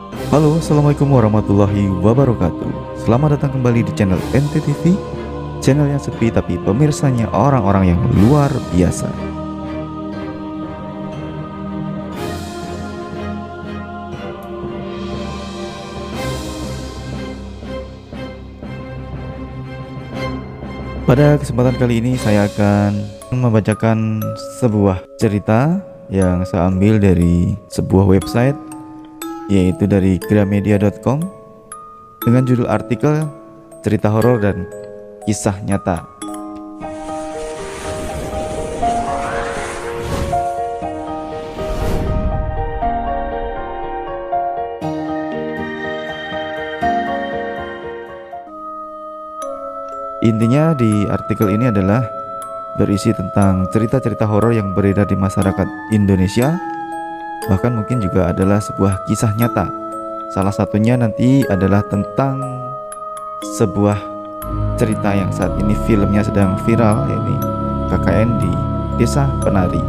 Halo, assalamualaikum warahmatullahi wabarakatuh. Selamat datang kembali di channel NTTV, channel yang sepi tapi pemirsanya orang-orang yang luar biasa. Pada kesempatan kali ini saya akan membacakan sebuah cerita yang saya ambil dari sebuah website, yaitu dari gramedia.com, dengan judul artikel cerita horor dan kisah nyata. Intinya di artikel ini adalah berisi tentang cerita-cerita horor yang beredar di masyarakat Indonesia, bahkan mungkin juga adalah sebuah kisah nyata. Salah satunya nanti adalah tentang sebuah cerita yang saat ini filmnya sedang viral, yaitu KKN di Desa Penari.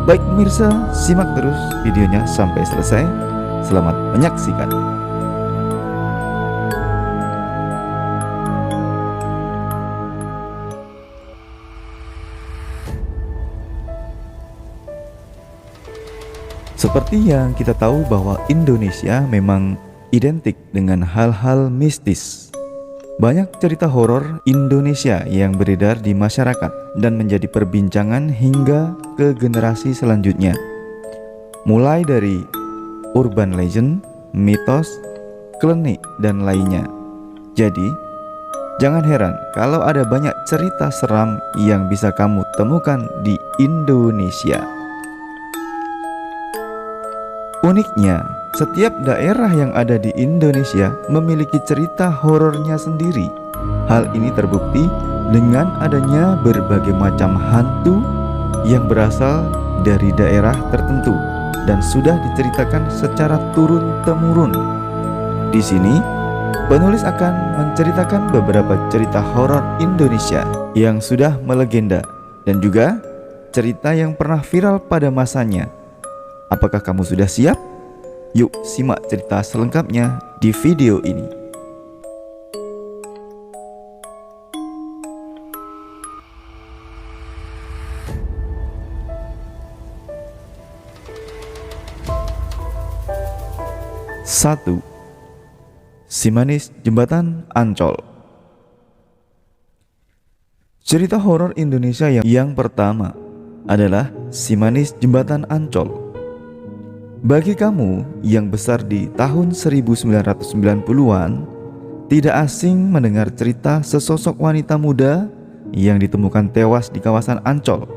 Baik pemirsa, simak terus videonya sampai selesai. Selamat menyaksikan. Seperti yang kita tahu bahwa Indonesia memang identik dengan hal-hal mistis. Banyak cerita horor Indonesia yang beredar di masyarakat dan menjadi perbincangan hingga ke generasi selanjutnya. Mulai dari urban legend, mitos, klinik, dan lainnya. Jadi, jangan heran kalau ada banyak cerita seram yang bisa kamu temukan di Indonesia. Uniknya, setiap daerah yang ada di Indonesia memiliki cerita horornya sendiri. Hal ini terbukti dengan adanya berbagai macam hantu yang berasal dari daerah tertentu dan sudah diceritakan secara turun-temurun. Di sini, penulis akan menceritakan beberapa cerita horor Indonesia yang sudah melegenda dan juga cerita yang pernah viral pada masanya. Apakah kamu sudah siap? Yuk simak cerita selengkapnya di video ini. Satu, Si Manis Jembatan Ancol. Cerita horor Indonesia yang pertama adalah Si Manis Jembatan Ancol. Bagi kamu yang besar di tahun 1990-an, tidak asing mendengar cerita sesosok wanita muda yang ditemukan tewas di kawasan Ancol.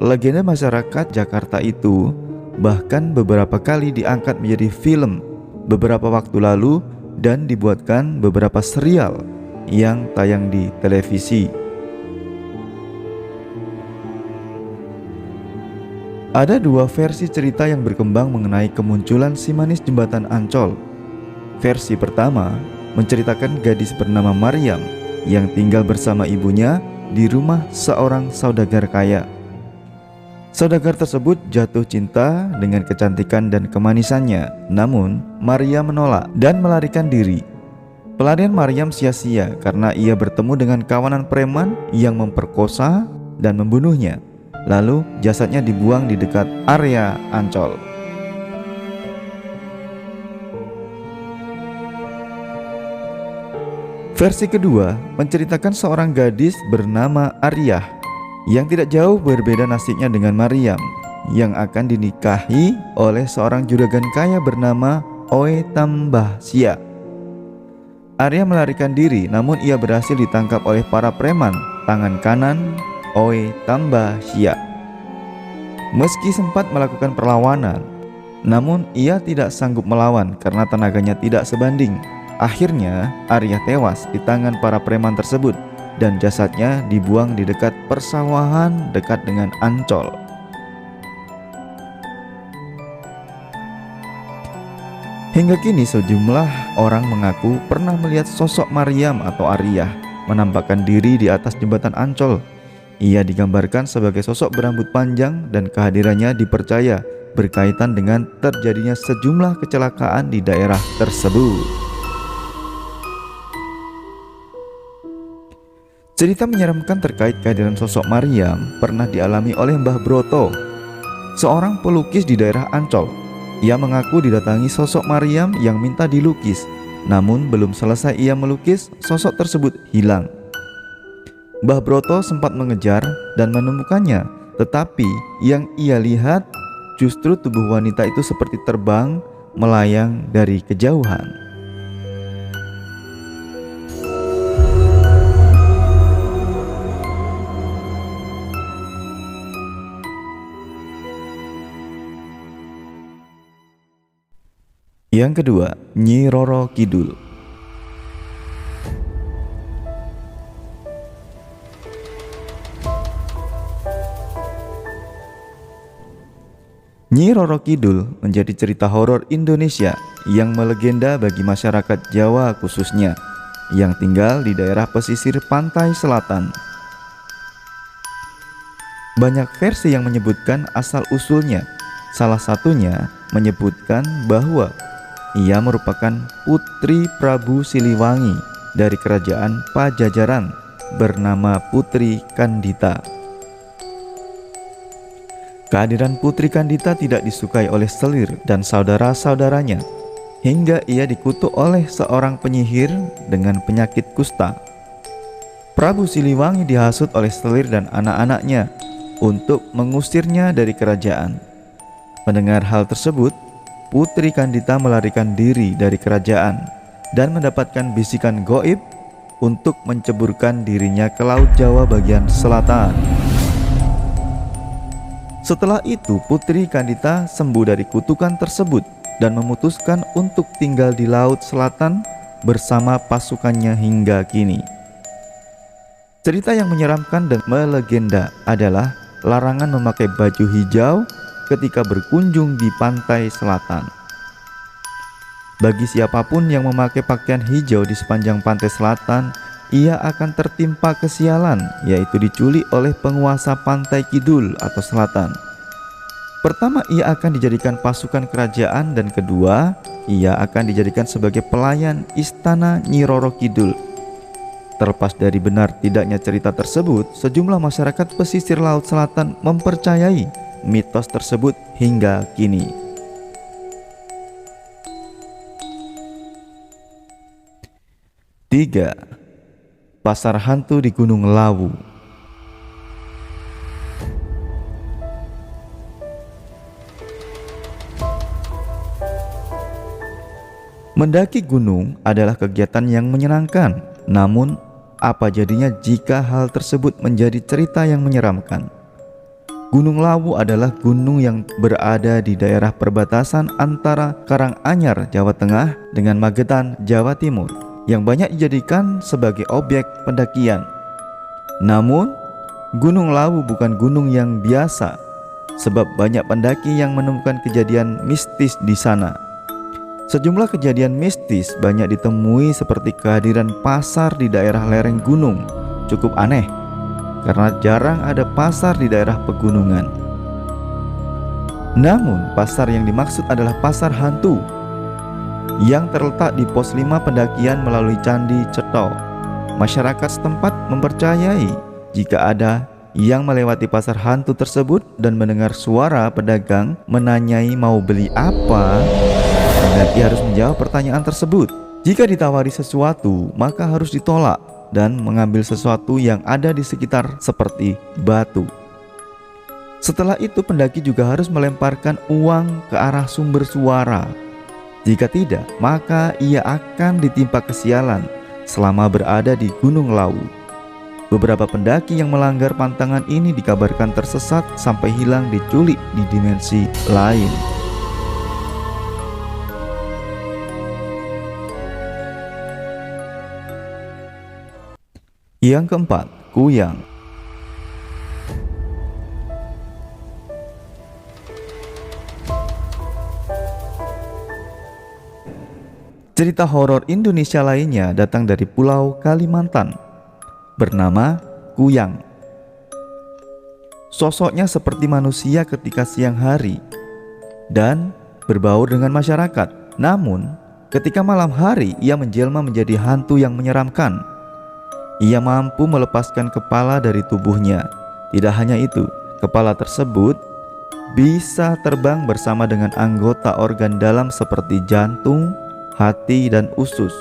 Legenda masyarakat Jakarta itu bahkan beberapa kali diangkat menjadi film beberapa waktu lalu dan dibuatkan beberapa serial yang tayang di televisi. Ada dua versi cerita yang berkembang mengenai kemunculan Si Manis Jembatan Ancol. Versi pertama menceritakan gadis bernama Maryam yang tinggal bersama ibunya di rumah seorang saudagar kaya. Saudagar tersebut jatuh cinta dengan kecantikan dan kemanisannya, namun Maryam menolak dan melarikan diri. Pelarian Maryam sia-sia karena ia bertemu dengan kawanan preman yang memperkosa dan membunuhnya. Lalu jasadnya dibuang di dekat area Ancol. Versi kedua menceritakan seorang gadis bernama Ariyah yang tidak jauh berbeda nasibnya dengan Maryam, yang akan dinikahi oleh seorang juragan kaya bernama Oe Tambahsia. Arya melarikan diri, namun ia berhasil ditangkap oleh para preman tangan kanan Oe Tambahsia. Meski sempat melakukan perlawanan, namun ia tidak sanggup melawan karena tenaganya tidak sebanding. Akhirnya Arya tewas di tangan para preman tersebut dan jasadnya dibuang di dekat persawahan dekat dengan Ancol. Hingga kini sejumlah orang mengaku pernah melihat sosok Maryam atau Ariyah menampakkan diri di atas jembatan Ancol. Ia digambarkan sebagai sosok berambut panjang dan kehadirannya dipercaya berkaitan dengan terjadinya sejumlah kecelakaan di daerah tersebut. Cerita menyeramkan terkait kehadiran sosok Maryam pernah dialami oleh Mbah Broto, seorang pelukis di daerah Ancol. Ia mengaku didatangi sosok Maryam yang minta dilukis, namun belum selesai ia melukis, sosok tersebut hilang. Mbah Broto sempat mengejar dan menemukannya, tetapi yang ia lihat justru tubuh wanita itu seperti terbang melayang dari kejauhan. Yang kedua, Nyi Roro Kidul. Nyi Roro Kidul menjadi cerita horor Indonesia yang melegenda bagi masyarakat Jawa khususnya yang tinggal di daerah pesisir pantai selatan. Banyak versi yang menyebutkan asal-usulnya. Salah satunya menyebutkan bahwa ia merupakan putri Prabu Siliwangi dari kerajaan Pajajaran bernama Putri Kandita. Kehadiran Putri Kandita tidak disukai oleh Selir dan saudara-saudaranya, hingga ia dikutuk oleh seorang penyihir dengan penyakit kusta. Prabu Siliwangi dihasut oleh Selir dan anak-anaknya untuk mengusirnya dari kerajaan. Mendengar hal tersebut, Putri Kandita melarikan diri dari kerajaan dan mendapatkan bisikan goib untuk menceburkan dirinya ke Laut Jawa bagian selatan. Setelah itu, Putri Kandita sembuh dari kutukan tersebut dan memutuskan untuk tinggal di Laut Selatan bersama pasukannya hingga kini. Cerita yang menyeramkan dan melegenda adalah larangan memakai baju hijau ketika berkunjung di pantai selatan. Bagi siapapun yang memakai pakaian hijau di sepanjang pantai selatan, ia akan tertimpa kesialan, yaitu diculik oleh penguasa pantai kidul atau selatan. Pertama, ia akan dijadikan pasukan kerajaan, dan kedua, ia akan dijadikan sebagai pelayan istana Nyi Roro Kidul. Terlepas dari benar tidaknya cerita tersebut, sejumlah masyarakat pesisir Laut Selatan mempercayai mitos tersebut hingga kini. Tiga, Pasar Hantu di Gunung Lawu. Mendaki gunung adalah kegiatan yang menyenangkan, namun apa jadinya jika hal tersebut menjadi cerita yang menyeramkan? Gunung Lawu adalah gunung yang berada di daerah perbatasan antara Karanganyar, Jawa Tengah dengan Magetan, Jawa Timur, yang banyak dijadikan sebagai objek pendakian. Namun, Gunung Lawu bukan gunung yang biasa, sebab banyak pendaki yang menemukan kejadian mistis di sana. Sejumlah kejadian mistis banyak ditemui, seperti kehadiran pasar di daerah lereng gunung. Cukup aneh karena jarang ada pasar di daerah pegunungan. Namun, pasar yang dimaksud adalah pasar hantu yang terletak di pos 5 pendakian melalui Candi Ceto. Masyarakat setempat mempercayai jika ada yang melewati pasar hantu tersebut dan mendengar suara pedagang menanyai mau beli apa, dan ia harus menjawab pertanyaan tersebut. Jika ditawari sesuatu, maka harus ditolak dan mengambil sesuatu yang ada di sekitar seperti batu. Setelah itu, pendaki juga harus melemparkan uang ke arah sumber suara. Jika tidak, maka ia akan ditimpa kesialan selama berada di Gunung Lawu. Beberapa pendaki yang melanggar pantangan ini dikabarkan tersesat sampai hilang diculik di dimensi lain. Yang keempat, Kuyang. Cerita horor Indonesia lainnya datang dari Pulau Kalimantan, bernama Kuyang. Sosoknya seperti manusia ketika siang hari. dan berbaur dengan masyarakat. Namun, ketika malam hari ia menjelma menjadi hantu yang menyeramkan. Ia mampu melepaskan kepala dari tubuhnya. Tidak hanya itu, kepala tersebut bisa terbang bersama dengan anggota organ dalam seperti jantung, hati, dan usus.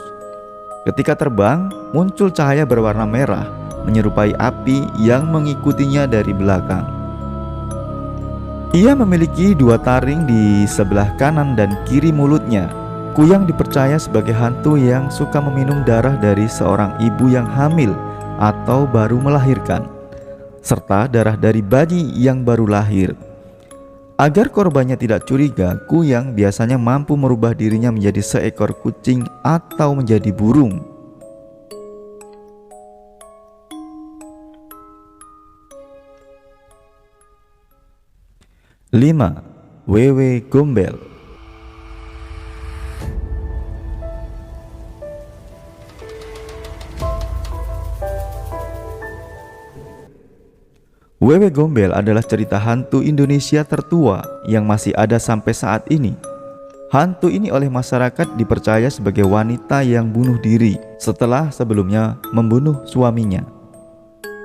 Ketika terbang, muncul cahaya berwarna merah menyerupai api yang mengikutinya dari belakang. Ia memiliki 2 taring di sebelah kanan dan kiri mulutnya. Kuyang dipercaya sebagai hantu yang suka meminum darah dari seorang ibu yang hamil atau baru melahirkan, serta darah dari bayi yang baru lahir. Agar korbannya tidak curiga, Kuyang biasanya mampu merubah dirinya menjadi seekor kucing atau menjadi burung. 5. Wewe Gombel. Wewe Gombel adalah cerita hantu Indonesia tertua yang masih ada sampai saat ini. Hantu ini oleh masyarakat dipercaya sebagai wanita yang bunuh diri setelah sebelumnya membunuh suaminya.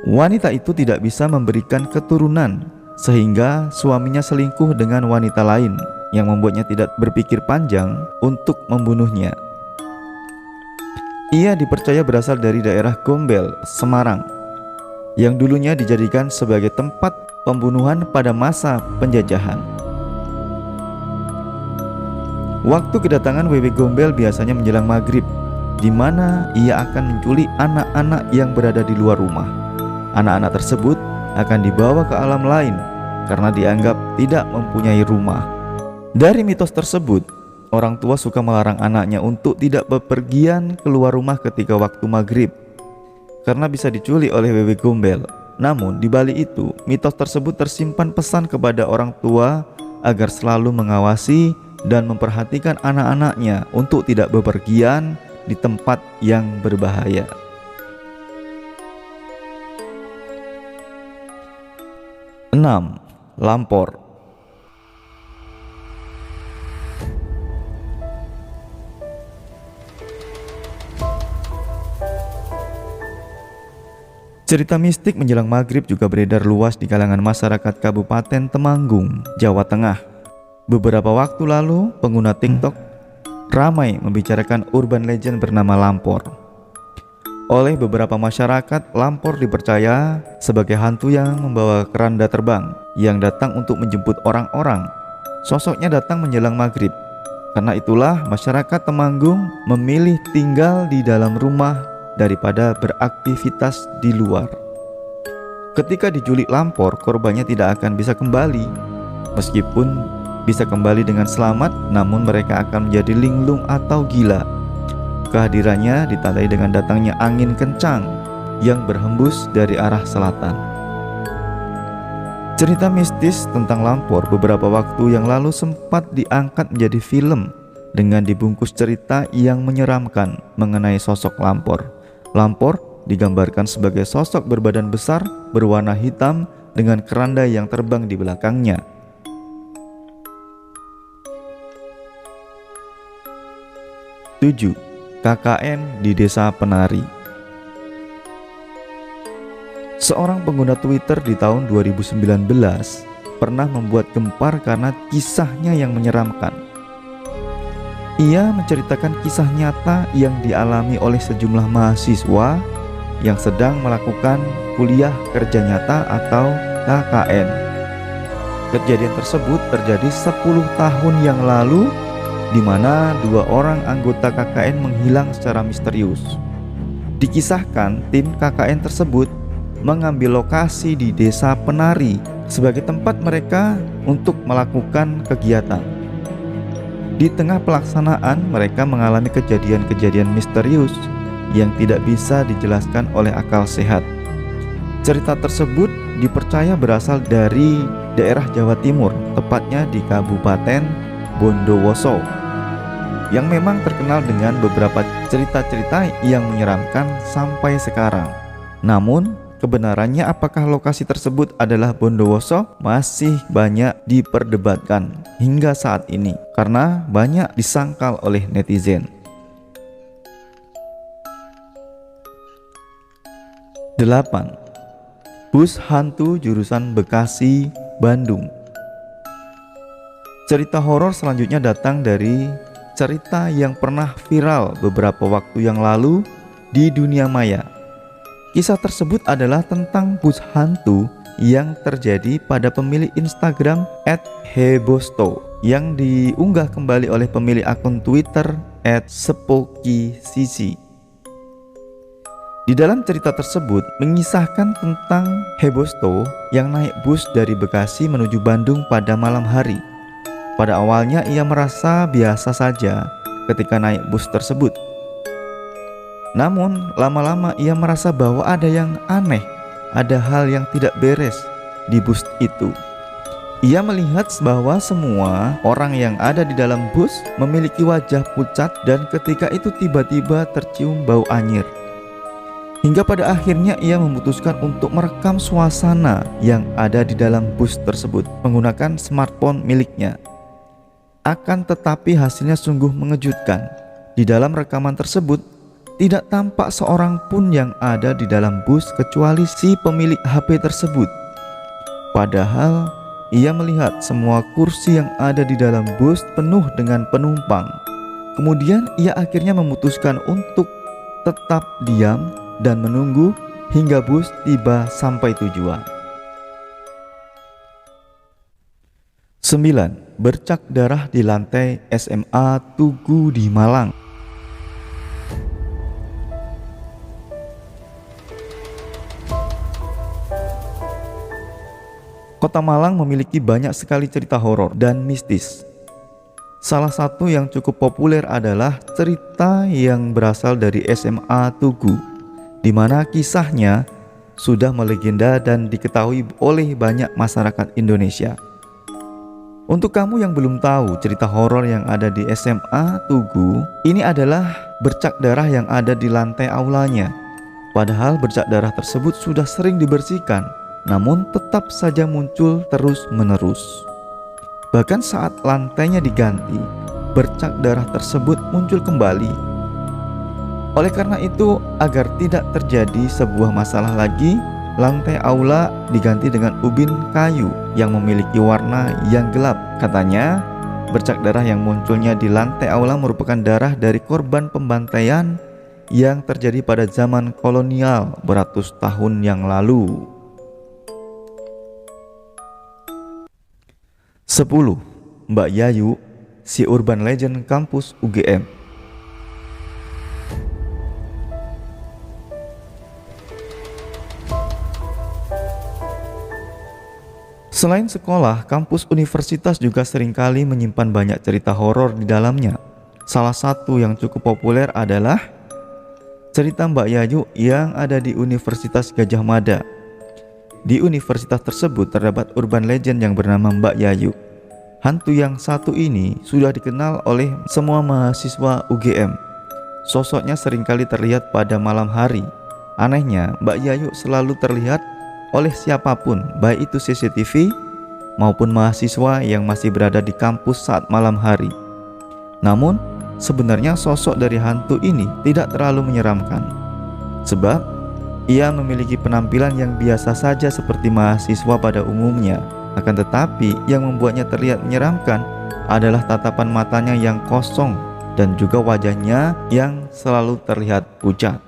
Wanita itu tidak bisa memberikan keturunan sehingga suaminya selingkuh dengan wanita lain yang membuatnya tidak berpikir panjang untuk membunuhnya. Ia dipercaya berasal dari daerah Gombel, Semarang, yang dulunya dijadikan sebagai tempat pembunuhan pada masa penjajahan. Waktu kedatangan Wewe Gombel biasanya menjelang maghrib, di mana ia akan menculik anak-anak yang berada di luar rumah. Anak-anak tersebut akan dibawa ke alam lain karena dianggap tidak mempunyai rumah. Dari mitos tersebut, orang tua suka melarang anaknya untuk tidak bepergian keluar rumah ketika waktu maghrib karena bisa diculik oleh Wewe Gombel. Namun di balik itu, mitos tersebut tersimpan pesan kepada orang tua agar selalu mengawasi dan memperhatikan anak-anaknya untuk tidak bepergian di tempat yang berbahaya. 6. Lampor. Cerita mistik menjelang maghrib juga beredar luas di kalangan masyarakat Kabupaten Temanggung, Jawa Tengah. Beberapa waktu lalu, pengguna TikTok ramai membicarakan urban legend bernama Lampor. Oleh beberapa masyarakat, Lampor dipercaya sebagai hantu yang membawa keranda terbang yang datang untuk menjemput orang-orang. Sosoknya datang menjelang maghrib. Karena itulah masyarakat Temanggung memilih tinggal di dalam rumah daripada beraktivitas di luar. Ketika diculik Lampor, korbannya tidak akan bisa kembali. Meskipun bisa kembali dengan selamat, namun mereka akan menjadi linglung atau gila. Kehadirannya ditandai dengan datangnya angin kencang yang berhembus dari arah selatan. Cerita mistis tentang Lampor beberapa waktu yang lalu sempat diangkat menjadi film dengan dibungkus cerita yang menyeramkan mengenai sosok Lampor. Lampor digambarkan sebagai sosok berbadan besar berwarna hitam dengan keranda yang terbang di belakangnya. 7. KKN di Desa Penari. Seorang pengguna Twitter di tahun 2019 pernah membuat gempar karena kisahnya yang menyeramkan. Ia menceritakan kisah nyata yang dialami oleh sejumlah mahasiswa yang sedang melakukan kuliah kerja nyata atau KKN. Kejadian tersebut terjadi 10 tahun yang lalu, di mana 2 orang anggota KKN menghilang secara misterius. Dikisahkan tim KKN tersebut mengambil lokasi di Desa Penari sebagai tempat mereka untuk melakukan kegiatan. Di tengah pelaksanaan, mereka mengalami kejadian-kejadian misterius yang tidak bisa dijelaskan oleh akal sehat. Cerita tersebut dipercaya berasal dari daerah Jawa Timur, tepatnya di Kabupaten Bondowoso, yang memang terkenal dengan beberapa cerita-cerita yang menyeramkan sampai sekarang. Namun, kebenarannya apakah lokasi tersebut adalah Bondowoso masih banyak diperdebatkan hingga saat ini karena banyak disangkal oleh netizen. 8. Bus hantu jurusan Bekasi, Bandung. Cerita horor selanjutnya datang dari cerita yang pernah viral beberapa waktu yang lalu di dunia maya. Kisah tersebut adalah tentang bus hantu yang terjadi pada pemilik Instagram @hebosto yang diunggah kembali oleh pemilik akun Twitter @spokysisi. Di dalam cerita tersebut mengisahkan tentang Hebosto yang naik bus dari Bekasi menuju Bandung pada malam hari. Pada awalnya ia merasa biasa saja ketika naik bus tersebut. Namun lama-lama ia merasa bahwa ada yang aneh, ada hal yang tidak beres di bus itu. Ia melihat bahwa semua orang yang ada di dalam bus memiliki wajah pucat dan ketika itu tiba-tiba tercium bau anyir. Hingga pada akhirnya ia memutuskan untuk merekam suasana yang ada di dalam bus tersebut menggunakan smartphone miliknya. Akan tetapi hasilnya sungguh mengejutkan. Di dalam rekaman tersebut tidak tampak seorang pun yang ada di dalam bus kecuali si pemilik HP tersebut. Padahal ia melihat semua kursi yang ada di dalam bus penuh dengan penumpang. Kemudian ia akhirnya memutuskan untuk tetap diam dan menunggu hingga bus tiba sampai tujuan. 9. Bercak darah di lantai SMA Tugu di Malang. Kota Malang memiliki banyak sekali cerita horor dan mistis. Salah satu yang cukup populer adalah cerita yang berasal dari SMA Tugu, di mana kisahnya sudah melegenda dan diketahui oleh banyak masyarakat Indonesia. Untuk kamu yang belum tahu cerita horor yang ada di SMA Tugu, ini adalah bercak darah yang ada di lantai aulanya. Padahal bercak darah tersebut sudah sering dibersihkan, namun tetap saja muncul terus-menerus. Bahkan saat lantainya diganti, bercak darah tersebut muncul kembali. Oleh karena itu, agar tidak terjadi sebuah masalah lagi, lantai aula diganti dengan ubin kayu yang memiliki warna yang gelap. Katanya, bercak darah yang munculnya di lantai aula merupakan darah dari korban pembantaian yang terjadi pada zaman kolonial beratus tahun yang lalu. 10. Mbak Yayu, si urban legend kampus UGM. Selain sekolah, kampus universitas juga seringkali menyimpan banyak cerita horor di dalamnya. Salah satu yang cukup populer adalah cerita Mbak Yayu yang ada di Universitas Gadjah Mada. Di universitas tersebut terdapat urban legend yang bernama Mbak Yayu. Hantu yang satu ini sudah dikenal oleh semua mahasiswa UGM. Sosoknya seringkali terlihat pada malam hari. Anehnya, Mbak Yayu selalu terlihat oleh siapapun, baik itu CCTV maupun mahasiswa yang masih berada di kampus saat malam hari. Namun, sebenarnya sosok dari hantu ini tidak terlalu menyeramkan, sebab ia memiliki penampilan yang biasa saja seperti mahasiswa pada umumnya. Akan tetapi, yang membuatnya terlihat menyeramkan adalah tatapan matanya yang kosong dan juga wajahnya yang selalu terlihat pucat.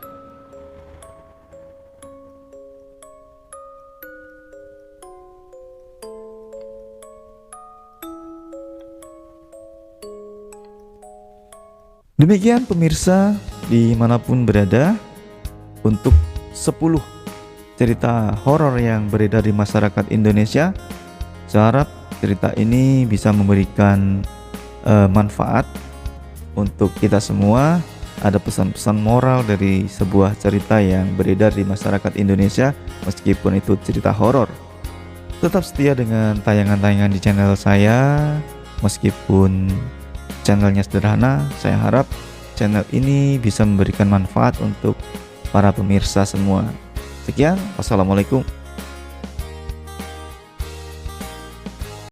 Demikian pemirsa dimanapun berada, untuk 10 cerita horor yang beredar di masyarakat Indonesia. Saya harap cerita ini bisa memberikan manfaat untuk kita semua. Ada pesan-pesan moral dari sebuah cerita yang beredar di masyarakat Indonesia, meskipun itu cerita horor. Tetap setia dengan tayangan-tayangan di channel saya, meskipun channelnya sederhana. Saya harap channel ini bisa memberikan manfaat untuk para pemirsa semua. Sekian, wassalamualaikum.